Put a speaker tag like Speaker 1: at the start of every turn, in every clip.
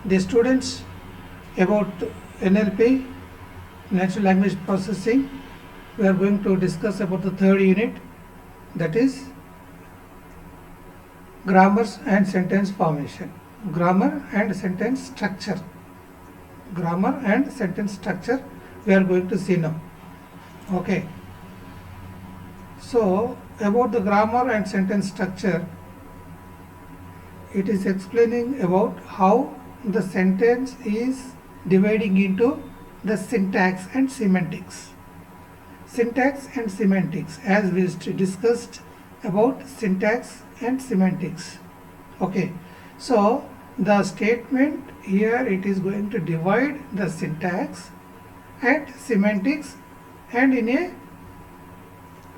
Speaker 1: The students about NLP, Natural Language Processing. We are going to discuss about the third unit, that is grammar and sentence formation. Grammar and sentence structure. Grammar and sentence structure we are going to see now. Okay. So about the grammar and sentence structure, it is explaining about how the sentence is dividing into the syntax and semantics. Syntax and semantics, as we discussed about syntax and semantics. Okay, so the statement here, it is going to divide the syntax and semantics and in a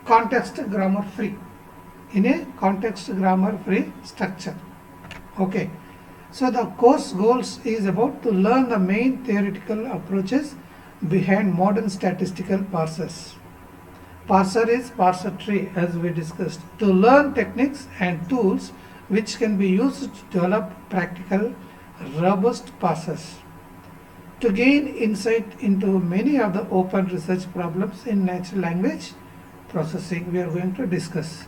Speaker 1: context grammar free, structure. Okay, so the course goals is about to learn the main theoretical approaches behind modern statistical parsers. Parser is parser tree, as we discussed, to learn techniques and tools which can be used to develop practical, robust parsers. To gain insight into many of the open research problems in natural language processing, we are going to discuss.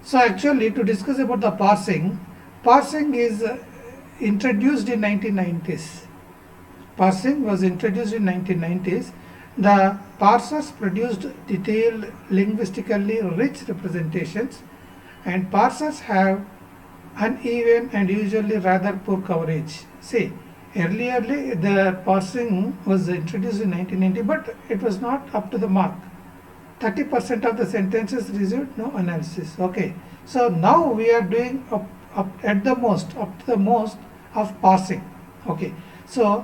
Speaker 1: So actually, to discuss about the parsing is introduced in 1990s. Parsing was introduced in 1990s. The parsers produced detailed, linguistically rich representations, and parsers have uneven and usually rather poor coverage. See, earlier the parsing was introduced in 1990, but it was not up to the mark. 30% of the sentences received no analysis. Okay, so now we are doing up to the most of parsing. Okay, so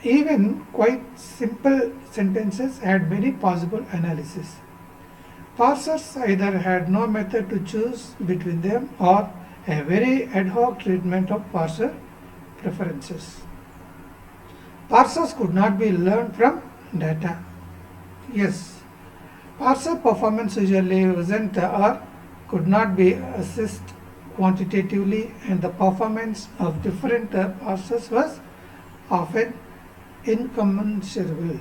Speaker 1: even quite simple sentences had many possible analysis. Parsers either had no method to choose between them or a very ad hoc treatment of parser preferences. Parsers could not be learned from data. Yes, parser performance usually wasn't or could not be assessed quantitatively, and the performance of different parsers was often incommensurable.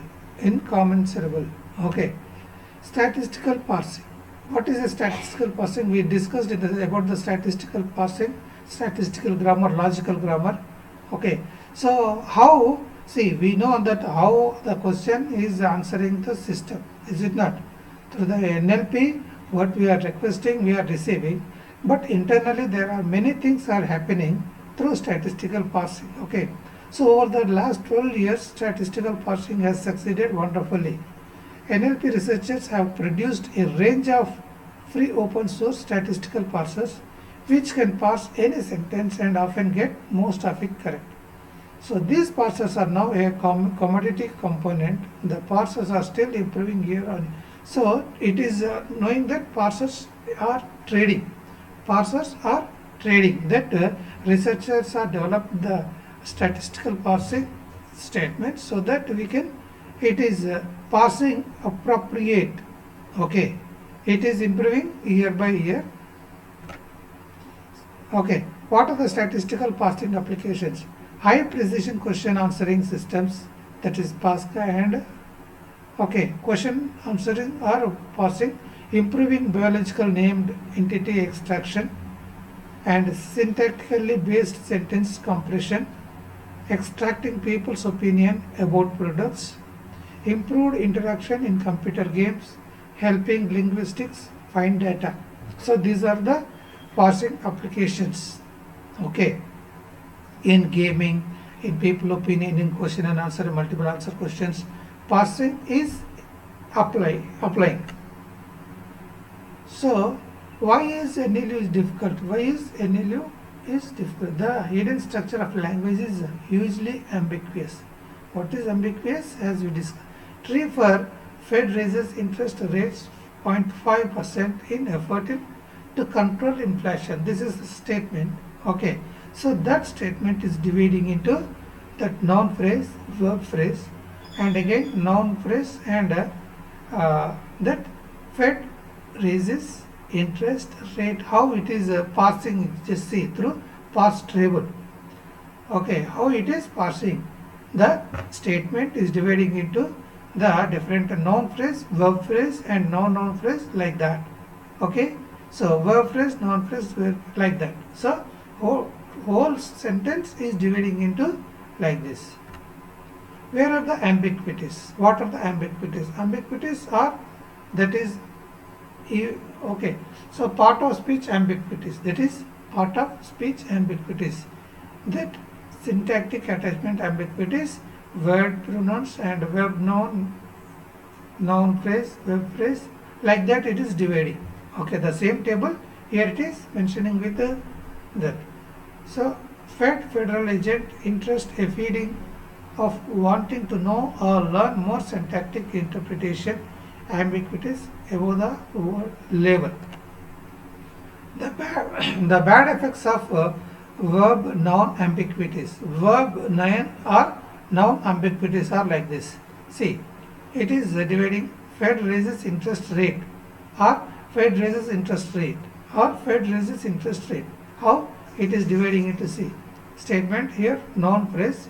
Speaker 1: Okay. Statistical parsing. What is a statistical parsing? We discussed about the statistical parsing, statistical grammar, logical grammar. Okay. So how, see, we know that how the question is answering the system, is it not? Through the NLP, what we are requesting, we are receiving, but internally there are many things are happening through statistical parsing. Okay. So over the last 12 years, statistical parsing has succeeded wonderfully. NLP researchers have produced a range of free open source statistical parsers which can parse any sentence and often get most of it correct. So these parsers are now a commodity component. The parsers are still improving year on. So it is knowing that parsers are trading. That researchers are developed the statistical parsing statement so that it is parsing appropriate. Okay, it is improving year by year. Okay, what are the statistical parsing applications? High precision question answering systems, that is PASCA, and question answering or parsing, improving biological named entity extraction and syntactically based sentence compression, extracting people's opinion about products, improved interaction in computer games, helping linguistics find data. So these are the parsing applications. Okay, in gaming, in people opinion, in question and answer, multiple answer questions, parsing is applying. So why is NLU difficult? The hidden structure of language is hugely ambiguous. What is ambiguous? As we discussed, tree for Fed raises interest rates 0.5% in effort to control inflation. This is the statement. Okay, so that statement is dividing into that noun phrase, verb phrase, and again noun phrase, and that Fed raises interest rate. How it is parsing? Just see through parse table. Okay, how it is parsing? The statement is dividing into the different noun phrase, verb phrase, and noun phrase like that. Okay, so verb phrase, noun phrase, verb like that. So whole sentence is dividing into like this. Where are the ambiguities? What are the ambiguities? Ambiguities are, that is, okay, so part of speech ambiguities, that is part of speech ambiguities, that syntactic attachment ambiguities, word pronouns and verb noun phrase, verb phrase, like that it is dividing. Okay, the same table here it is mentioning with that. So federal agent, interest, a feeling of wanting to know or learn more, syntactic interpretation, ambiguities above the word level. The bad effects of verb noun ambiguities. Verb noun ambiguities are like this. See, it is dividing Fed raises interest rate, or Fed raises interest rate, or Fed raises interest rate. How it is dividing into, see, statement here, noun phrase,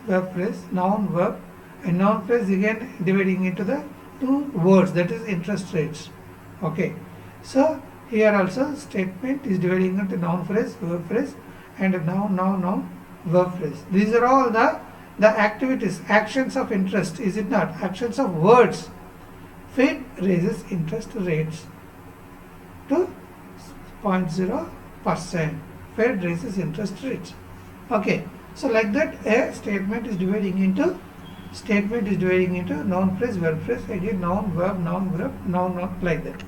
Speaker 1: noun verb, and noun phrase again dividing into the two words, that is interest rates. Okay, so here also statement is dividing into noun phrase, verb phrase, and noun verb phrase. These are all the activities, actions of interest, is it not? Actions of words. Fed raises interest rates to 0.0%. Fed raises interest rates. Okay, so like that a statement is dividing into noun phrase, verb phrase, again noun verb, noun, like that.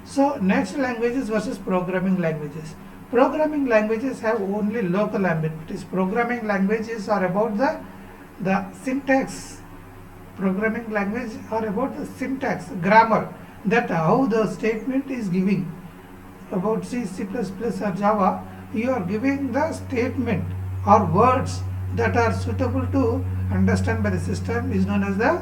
Speaker 1: So natural languages versus programming languages. Programming languages have only local ambiguities. Programming languages are about the syntax. Programming languages are about the syntax, grammar, that how the statement is giving. About C, C++ or Java, you are giving the statement or words that are suitable to understand by the system is known as the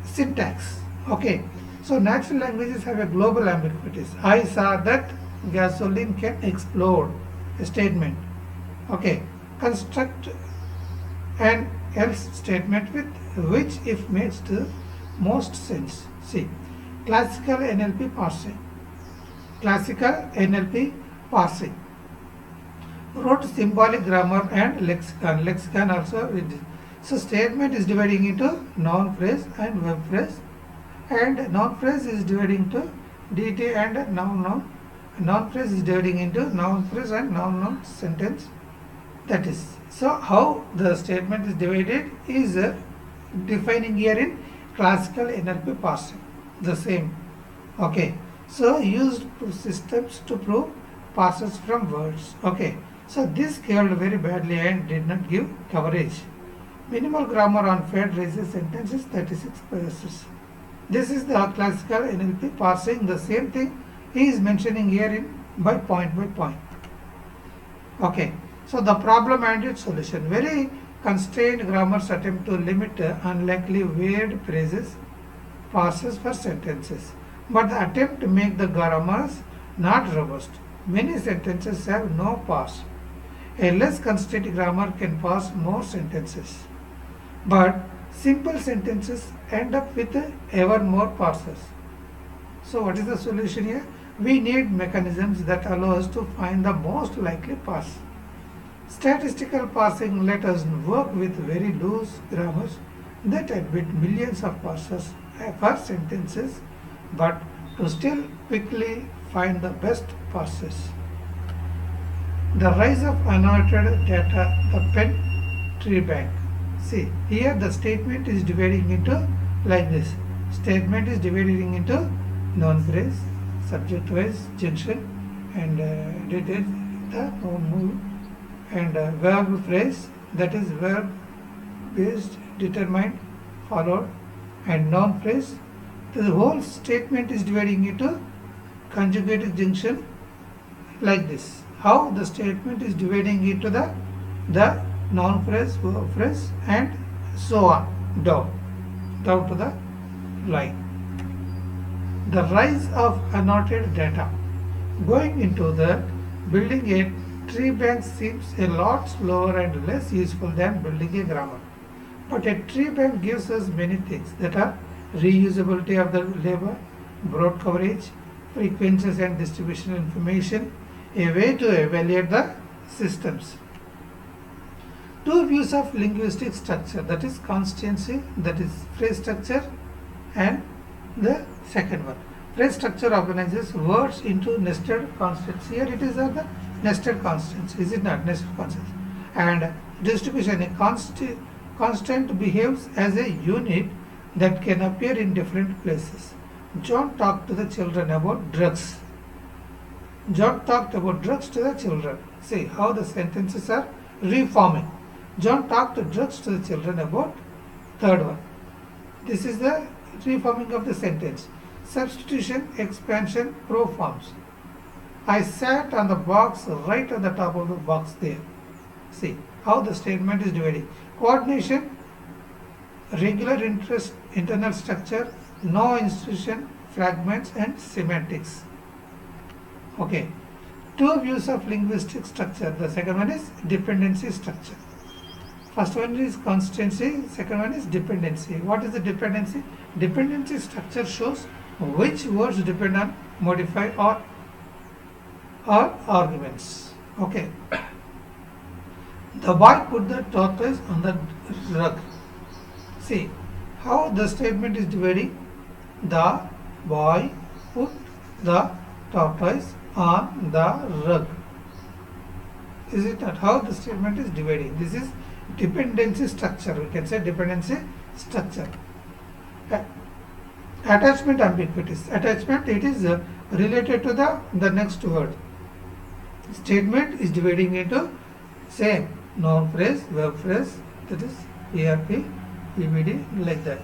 Speaker 1: syntax. Okay, so natural languages have a global ambiguities. I saw that gasoline can explode, a statement. Okay, construct an else statement with which if makes the most sense. See, classical NLP parsing. Wrote symbolic grammar and lexicon also with this. So statement is dividing into noun phrase and verb phrase, and noun phrase is dividing into DT and noun. Noun phrase is dividing into noun phrase and noun sentence. That is, so how the statement is divided is defining here in classical NLP parsing. The same. Okay, so used systems to prove passes from words. Okay, so this failed very badly and did not give coverage. Minimal grammar on Fed raises sentences 36 passes. This is the classical NLP parsing. The same thing he is mentioning here in by point. Okay, so the problem and its solution. Very constrained grammars attempt to limit unlikely weird phrases, passes for sentences, but the attempt to make the grammars not robust. Many sentences have no pass. A less constrained grammar can pass more sentences, but simple sentences end up with ever more passes. So what is the solution here? We need mechanisms that allow us to find the most likely pass. Statistical parsing let us work with very loose grammars that admit millions of passes per sentences, but to still quickly find the best passes. The rise of annotated data, the pen tree bank. See, here the statement is dividing into like this. Statement is dividing into noun phrase, subject wise, junction, and detail the noun, and verb phrase, that is verb based, determined, followed, and noun phrase. The whole statement is dividing into conjugated junction like this. How the statement is dividing into the noun phrase, verb phrase, and so on down to the line. The rise of annotated data. Going into the building a tree bank seems a lot slower and less useful than building a grammar. But a tree bank gives us many things that are reusability of the labor, broad coverage, frequencies and distribution information, a way to evaluate the systems. Two views of linguistic structure, that is constituency, that is phrase structure, and the second one. Phrase structure organizes words into nested constants. Here it is the nested constants, is it not? Nested constants. And distribution, a constant behaves as a unit that can appear in different places. John talked to the children about drugs. John talked about drugs to the children. See how the sentences are reforming. John talked to drugs to the children about third one. This is the reforming of the sentence. Substitution, expansion, proforms. I sat on the box right at the top of the box there. See how the statement is dividing. Coordination, regular interest, internal structure, no institution, fragments and semantics. Okay. Two views of linguistic structure. The second one is dependency structure. First one is constituency, second one is dependency. What is the dependency? Dependency structure shows which words depend on, modify or arguments. Okay. The boy put the tortoise on the rug. See how the statement is dividing. The boy put the tortoise on the rug. Is it not how the statement is dividing? This is dependency structure. We can say dependency structure. Attachment ambiguities. Attachment, it is related to the next word. Statement is dividing into same noun phrase, verb phrase, that is ERP, EBD, like that.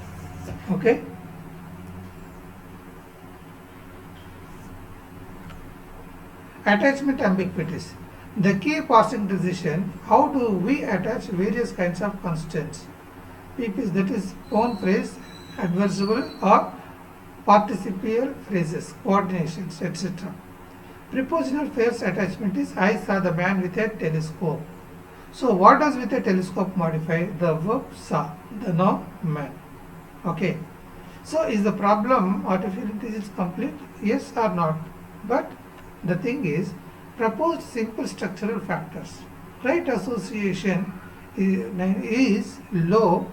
Speaker 1: Okay. Attachment ambiguities. The key parsing decision, how do we attach various kinds of constants? PPs, that is own phrase, adversible or participial phrases, coordinations, etc. Prepositional phrase attachment is I saw the man with a telescope. So what does with a telescope modify? The verb saw, the noun man. Okay. So is the problem artificial intelligence complete? Yes or not? But the thing is, proposed simple structural factors. Right association is low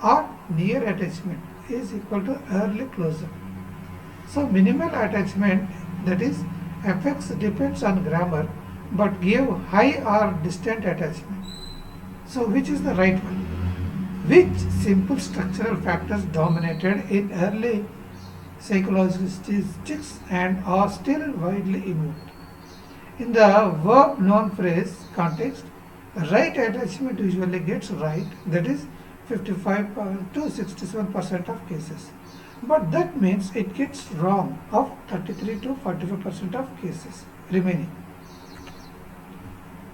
Speaker 1: or near attachment is equal to early closure. So minimal attachment, that is affects depends on grammar but give high or distant attachment. So which is the right one? Which simple structural factors dominated in early psychologists and are still widely used? In the verb noun phrase context, right attachment usually gets right, that is 55 to 67% of cases. But that means it gets wrong of 33 to 45% of cases remaining.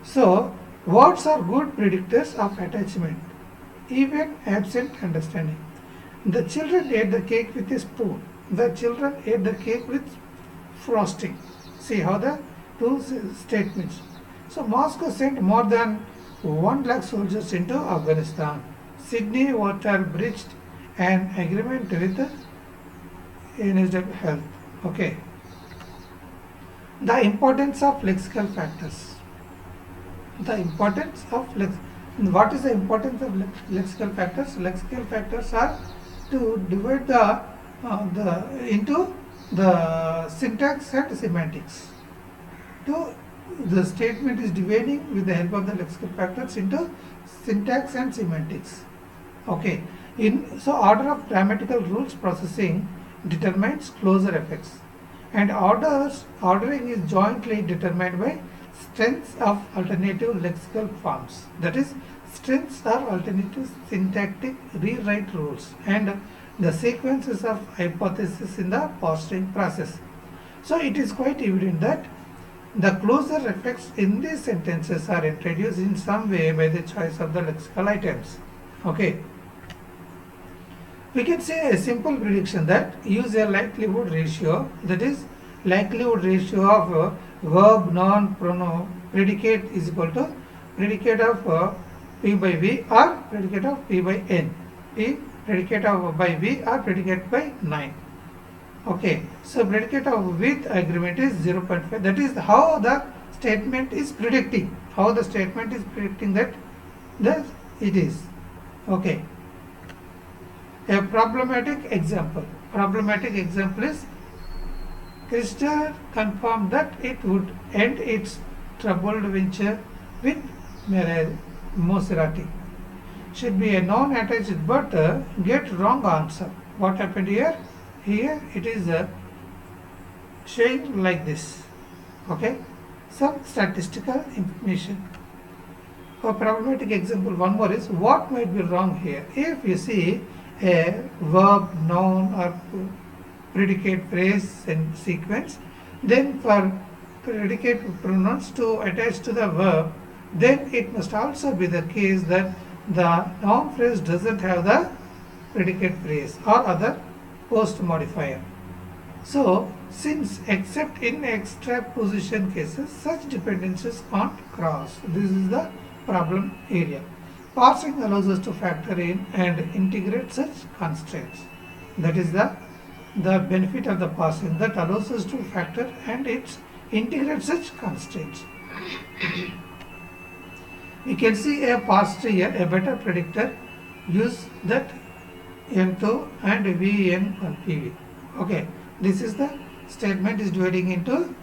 Speaker 1: So, words are good predictors of attachment, even absent understanding. The children ate the cake with a spoon. The children ate the cake with frosting. See how the two statements. So Moscow sent more than 1 lakh soldiers into Afghanistan. Sydney Water breached an agreement with NSW Health. Okay. The importance of lexical factors. The importance of what is the importance of lexical factors? Lexical factors are to divide into the syntax and semantics. The statement is dividing with the help of the lexical factors into syntax and semantics. Okay. So order of grammatical rules processing determines closure effects, and ordering is jointly determined by strengths of alternative lexical forms, that is strengths or alternative syntactic rewrite rules, and the sequences of hypotheses in the parsing process. So it is quite evident that the closure effects in these sentences are introduced in some way by the choice of the lexical items. Okay. We can say a simple prediction that use a likelihood ratio, that is likelihood ratio of verb, noun, pronoun, predicate is equal to predicate of P by V or predicate of P by N. P predicate of by V or predicate by 9. Okay, so predicate of with agreement is 0.5. That is how the statement is predicting. How the statement is predicting that it is. Okay. A problematic example. Problematic example is Chrysler confirmed that it would end its troubled venture with Maserati. Should be a non-attached but get wrong answer. What happened here? Here it is showing like this. Okay, some statistical information. For problematic example, one more is what might be wrong here. If you see a verb, noun or predicate phrase and sequence, then for predicate pronouns to attach to the verb, then it must also be the case that the noun phrase doesn't have the predicate phrase or other post modifier. So, since except in extraposition cases, such dependencies can't cross. This is the problem area. Parsing allows us to factor in and integrate such constraints. That is the benefit of the parsing, that allows us to factor and integrate such constraints. We can see a parsed here, a better predictor, use that N2 and Vn on PV. Okay, this is the statement is dividing into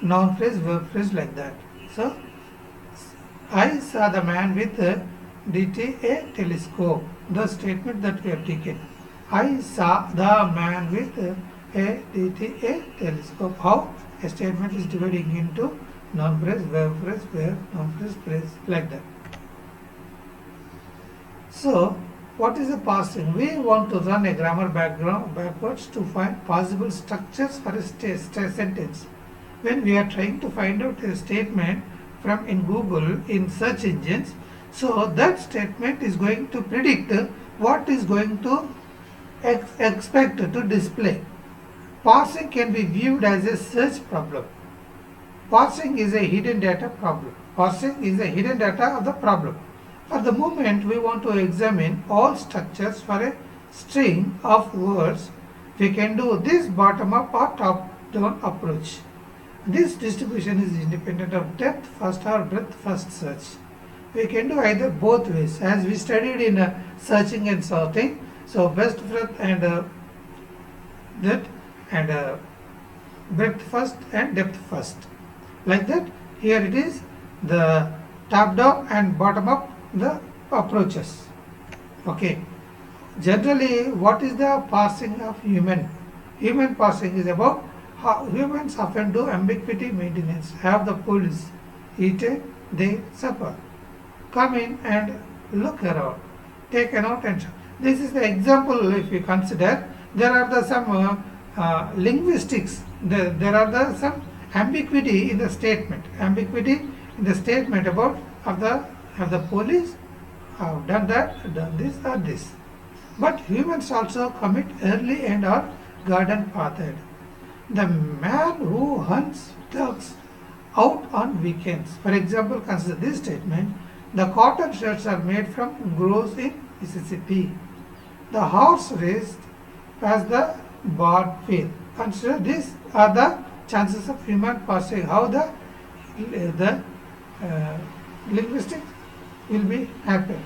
Speaker 1: noun phrase, verb phrase like that. So, I saw the man with DT a telescope. The statement that we have taken. I saw the man with a DT a telescope. How? A statement is dividing into noun phrase, verb, noun phrase like that. So, what is the parsing? We want to run a grammar backwards to find possible structures for a sentence. When we are trying to find out a statement from in Google, in search engines, so that statement is going to predict what is going to expect to display. Parsing can be viewed as a search problem. Parsing is a hidden data problem. Parsing is a hidden data of the problem. For the moment, we want to examine all structures for a string of words. We can do this bottom-up or top-down approach. This distribution is independent of depth first or breadth first search. We can do either both ways, as we studied in searching and sorting. So, best breadth and depth and breadth first and depth first. Like that, here it is the top-down and bottom-up the approaches. Okay. Generally, what is the parsing of human? Human parsing is about how humans often do ambiguity maintenance. Have the police eaten their supper? Come in and look around. Take a note and this is the example. If you consider, there are some linguistics. There are some ambiguity in the statement. Ambiguity in the statement about have the police have done that, done this or this. But humans also commit early and are garden pathed. The man who hunts ducks out on weekends. For example, consider this statement. The cotton shirts are made from grows in Mississippi. The horse raced past the barn field. Consider these are the chances of human parsing. How the linguistic will be happen.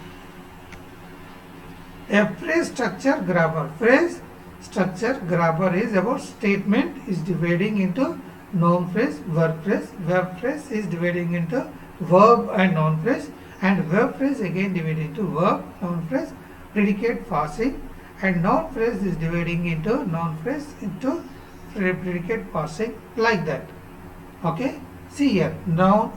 Speaker 1: A phrase structure grammar. Phrase structure grammar is about statement is dividing into noun phrase, verb phrase is dividing into verb and noun phrase, and verb phrase again divided into verb, noun phrase, predicate parsing, and noun phrase is dividing into noun phrase into predicate parsing like that. Okay, see here, noun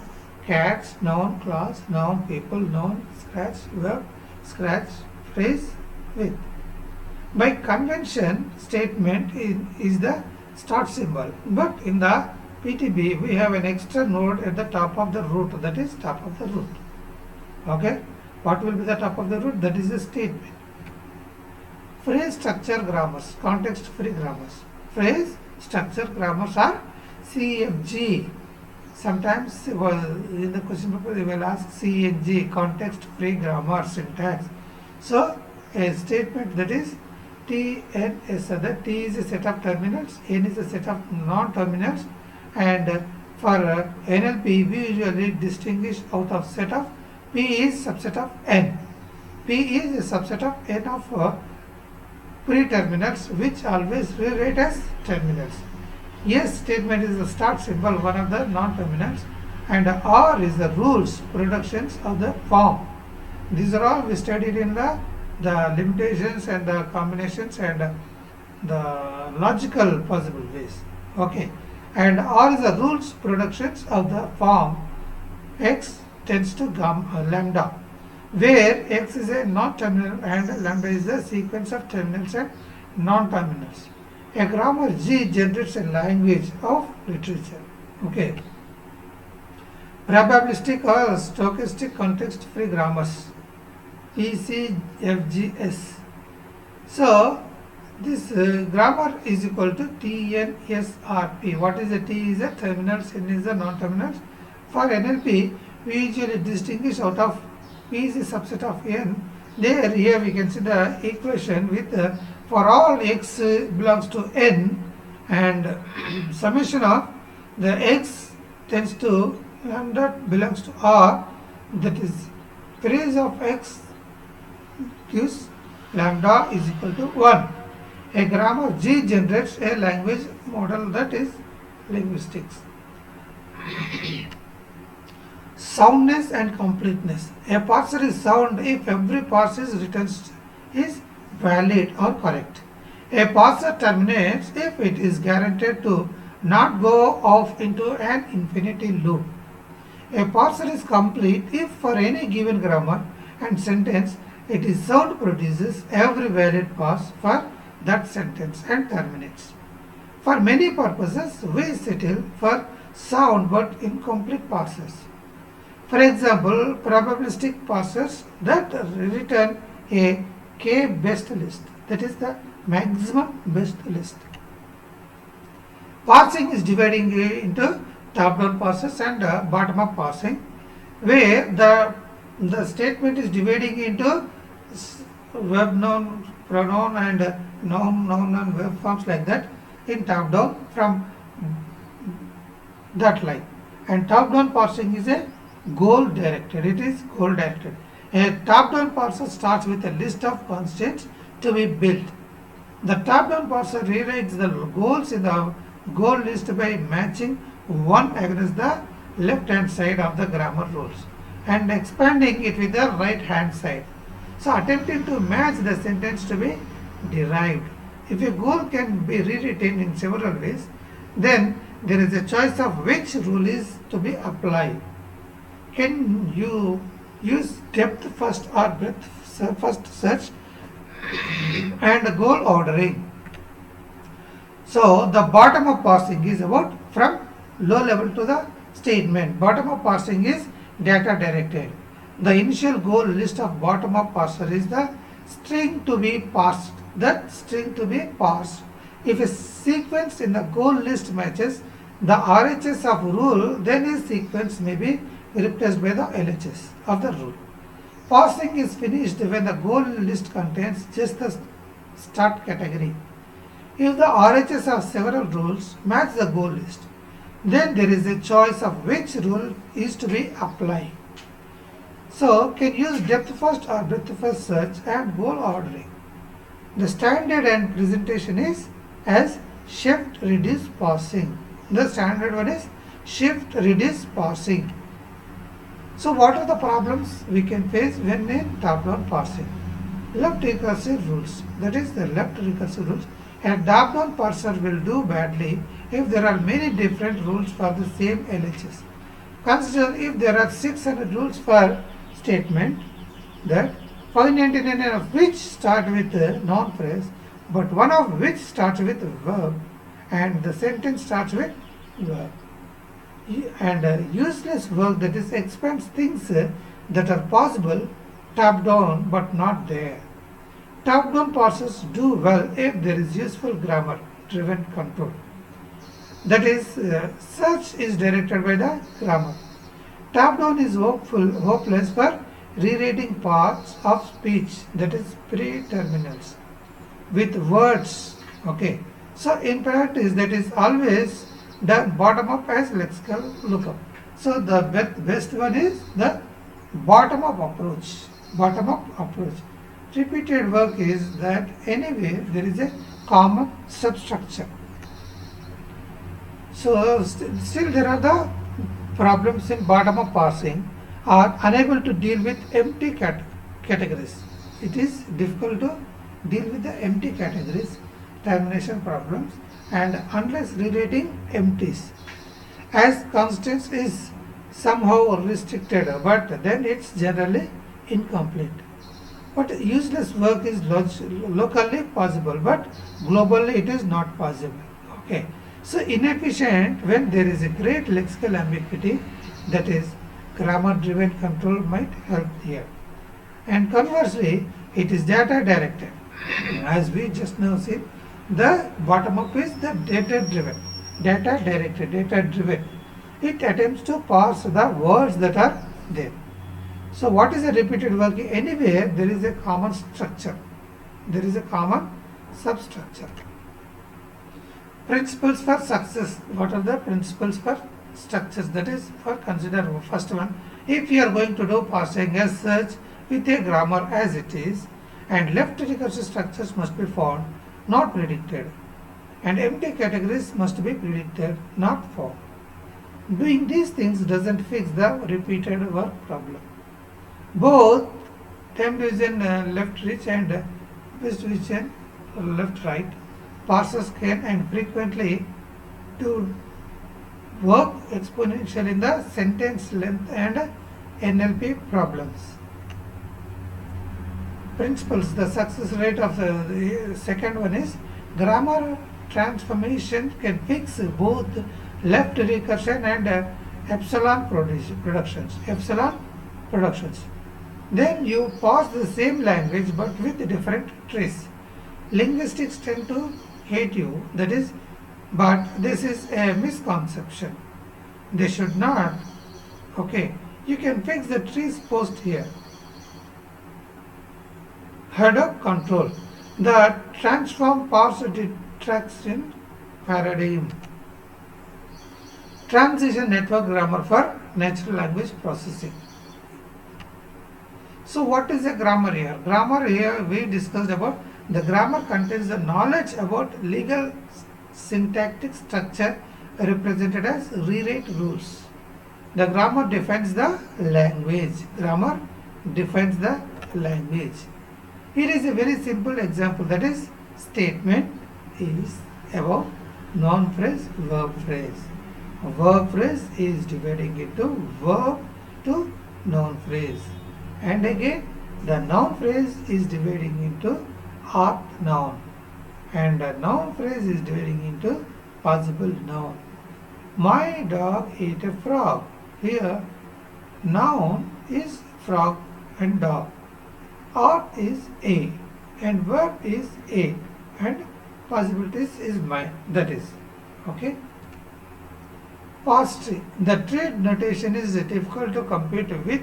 Speaker 1: cats, noun class, noun people, noun scratch, verb, scratch, phrase, with. By convention, statement is the start symbol, but in the PTB we have an extra node at the top of the root, that is top of the root. Okay, what will be the top of the root? That is the statement. Phrase structure grammars, context free grammars. Phrase structure grammars are CFG. Sometimes in the question paper they will ask CNG, context free grammar syntax. So a statement that is TNS, so that T is a set of terminals, N is a set of non-terminals, and for NLP we usually distinguish out of set of P is subset of N. P is a subset of N of pre-terminals, which always rewrite as terminals. S statement is the start symbol, one of the non-terminals, and R is the rules, productions of the form. These are all we studied in the limitations and the combinations and the logical possible ways. Okay, and R is the rules, productions of the form. X tends to lambda, where X is a non-terminal and lambda is the sequence of terminals and non-terminals. A grammar G generates a language of literature. Okay. Probabilistic or stochastic context-free grammars, PCFGS. So this grammar is equal to TNSRP. What is the T is the terminals, N is the non-terminals. For NLP, we usually distinguish out of P is a subset of N. There, here we can see the equation with for all x belongs to N, and summation of the x tends to lambda belongs to R, that is trace of x gives lambda is equal to 1. A grammar G generates a language model, that is linguistics. Soundness and completeness. A parser is sound if every parse is written is valid or correct. A parser terminates if it is guaranteed to not go off into an infinity loop. A parser is complete if for any given grammar and sentence it is sound produces every valid parse for that sentence and terminates. For many purposes, we settle for sound but incomplete parsers. For example, probabilistic parsers that return a k best list, that is the maximum best list. Parsing is dividing into top-down parsers and bottom-up parsing, where the statement is dividing into verb, noun, pronoun, and noun and verb forms like that in top-down from that line. And top-down parsing is a goal-directed. It is goal-directed. A top-down parser starts with a list of constants to be built. The top-down parser rewrites the goals in the goal list by matching one against the left-hand side of the grammar rules and expanding it with the right-hand side. So attempting to match the sentence to be derived. If a goal can be rewritten in several ways, then there is a choice of which rule is to be applied. Can you use depth first or breadth first search and goal ordering? So the bottom up parsing is about from low level to the statement. Bottom up parsing is data directed. The initial goal list of bottom up parser is the string to be parsed. That string to be parsed. If a sequence in the goal list matches the RHS of rule, then a sequence may be replaced by the LHS of the rule. Parsing is finished when the goal list contains just the start category. If the RHS of several rules match the goal list, then there is a choice of which rule is to be applied. So, can use depth first or breadth first search and goal ordering. The standard and presentation is as shift reduce parsing. The standard one is shift reduce parsing. So what are the problems we can face when in top-down parsing? Left recursive rules, that is the left recursive rules. A top-down parser will do badly if there are many different rules for the same LHS. Consider if there are 600 rules for statement, that 599 of which start with a noun phrase, but one of which starts with verb and the sentence starts with verb. And useless work, that is expands things that are possible top down but not there. Top down parsers do well if there is useful grammar driven control. That is, search is directed by the grammar. Top down is hopeless for rewriting parts of speech, that is pre-terminals, with words. Okay. So in practice, that is always done bottom up as lexical lookup. So the best one is the bottom up approach. Bottom up approach. Repeated work is that anyway there is a common substructure. So still there are the problems in bottom up parsing are unable to deal with empty categories. It is difficult to deal with the empty categories, termination problems, and unless rewriting empties. As constants is somehow restricted, but then it's generally incomplete. But useless work is locally possible, but globally it is not possible. Okay. So inefficient when there is a great lexical ambiguity, that is grammar-driven control might help here. And conversely, it is data-directed. As we just now said, the bottom-up is the data-driven, data-directed, data-driven. It attempts to parse the words that are there. So what is a repeated work? Anywhere there is a common structure. There is a common substructure. Principles for success. What are the principles for structures? That is, for consider first one. If you are going to do parsing as such with a grammar as it is, and left recursive structures must be found, not predicted, and empty categories must be predicted, not found. Doing these things doesn't fix the repeated work problem. Both time division left reach and best division left right parsers can and frequently to work exponential in the sentence length and NLP problems. Principles. The success rate of the second one is grammar transformation can fix both left recursion and epsilon productions. Epsilon productions. Then you parse the same language but with different trees. Linguistics tend to hate you, that is, but this is a misconception. They should not. Okay, you can fix the trees post here. Haddock control. The transform parse detraction paradigm. Transition network grammar for natural language processing. So what is a grammar here? Grammar here we discussed about the grammar contains the knowledge about legal syntactic structure represented as rewrite rules. The grammar defines the language. Grammar defines the language. Here is a very simple example, that is statement is about noun phrase, verb phrase. A verb phrase is dividing into verb to noun phrase. And again the noun phrase is dividing into art noun. And the noun phrase is dividing into possible noun. My dog ate a frog. Here noun is frog and dog. Art is a and verb is a and possibilities is my, that is. Okay. Past tree. The trade notation is difficult to compute with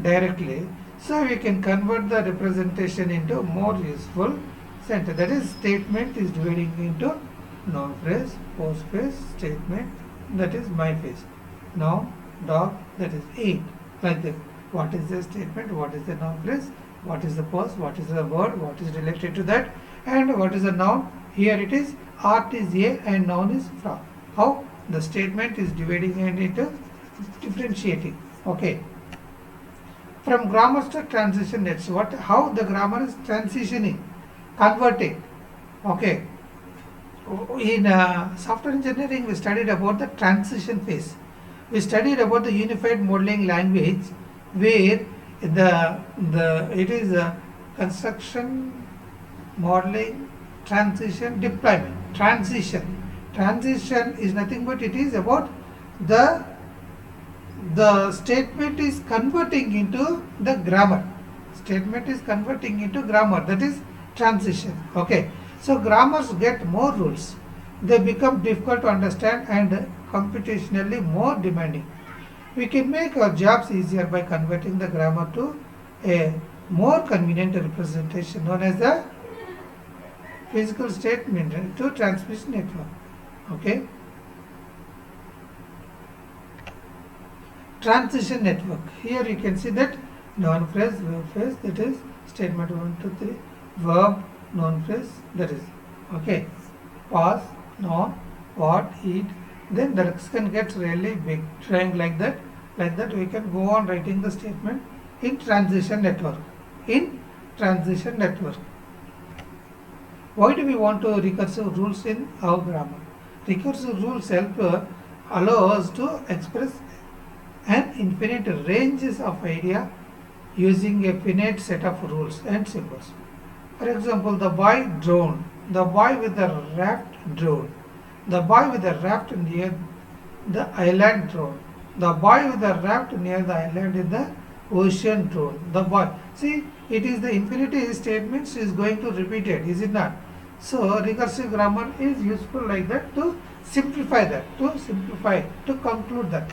Speaker 1: directly, so we can convert the representation into more useful sentence. That is, statement is dividing into noun phrase, post phrase, statement, that is my phrase. Noun, dog, that is eat. Like that. What is the statement? What is the noun phrase? What is the post? What is the word? What is related to that? And what is the noun? Here it is art is a and noun is frog. How? The statement is dividing and into differentiating. Okay. From grammar to transition, that's what, how the grammar is transitioning, converting. Okay. In software engineering, we studied about the transition phase. We studied about the unified modeling language, where it is a construction, modeling, transition, deployment. Transition is nothing but it is about the statement is converting into the grammar. Statement is converting into grammar, that is transition. Okay. So grammars get more rules. they become difficult to understand and computationally more demanding. We can make our jobs easier by converting the grammar to a more convenient representation known as the physical statement to transmission network. Okay. Transition network. Here you can see that noun phrase, verb phrase, that is statement 1, 2, 3, verb, noun phrase, that is okay. Pause, noun, what, eat. Then the lexicon gets really big, trying like that. Like that, we can go on writing the statement in transition network. In transition network. Why do we want to recursive rules in our grammar? Recursive rules help allow us to express an infinite ranges of idea using a finite set of rules and symbols. For example, the boy drowned. The boy with the raft drowned. The boy with the raft near the island drowned. The boy with the raft near the island in the ocean drowned. The boy. See, it is the infinity statements is going to repeat it, is it not? So recursive grammar is useful like that to simplify that, to conclude that.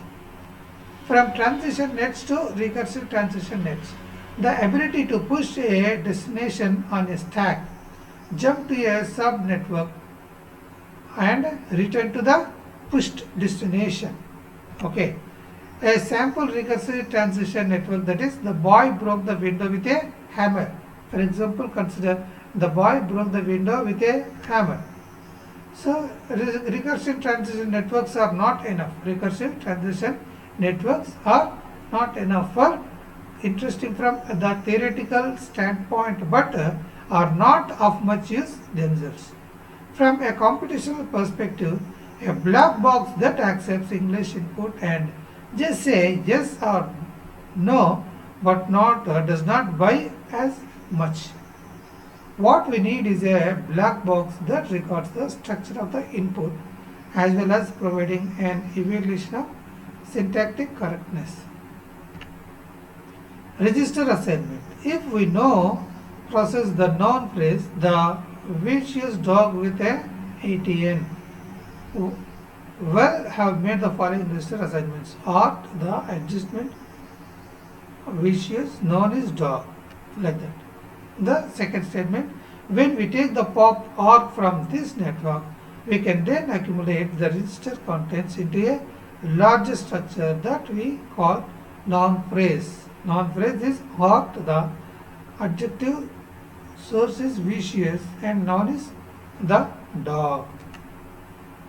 Speaker 1: From transition nets to recursive transition nets, the ability to push a destination on a stack, jump to a sub-network and return to the pushed destination. Okay. A sample recursive transition network, that is the boy broke the window with a hammer. For example, consider the boy broke the window with a hammer. So recursive transition networks are not enough. Recursive transition networks are not enough for interesting from the theoretical standpoint, but are not of much use themselves. From a computational perspective, a black box that accepts English input and just say yes or no, but not does not buy as much. What we need is a black box that records the structure of the input as well as providing an evaluation of syntactic correctness. Register assignment. If we know process the noun phrase the vicious dog with a ATN, well have made the following register assignments. Art, the adjustment, vicious, noun is dog, like that. The second statement, when we take the pop arc from this network, we can then accumulate the register contents into a larger structure that we call noun phrase. Noun phrase is art, the adjective source is vicious and noun is the dog.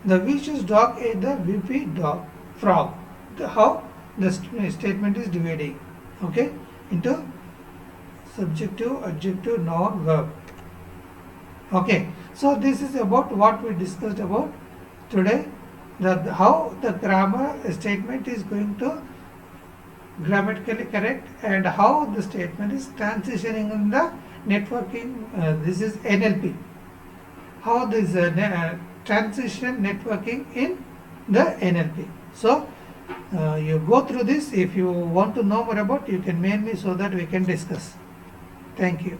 Speaker 1: The vicious dog is the VP dog, frog. How the statement is dividing, okay, into subjective, adjective, noun, verb. Okay, so this is about what we discussed about today. How the grammar statement is going to grammatically correct and how the statement is transitioning in the networking. This is NLP. How this transition networking in the NLP. So you go through this. If you want to know more about, you can mail me so that we can discuss. Thank you.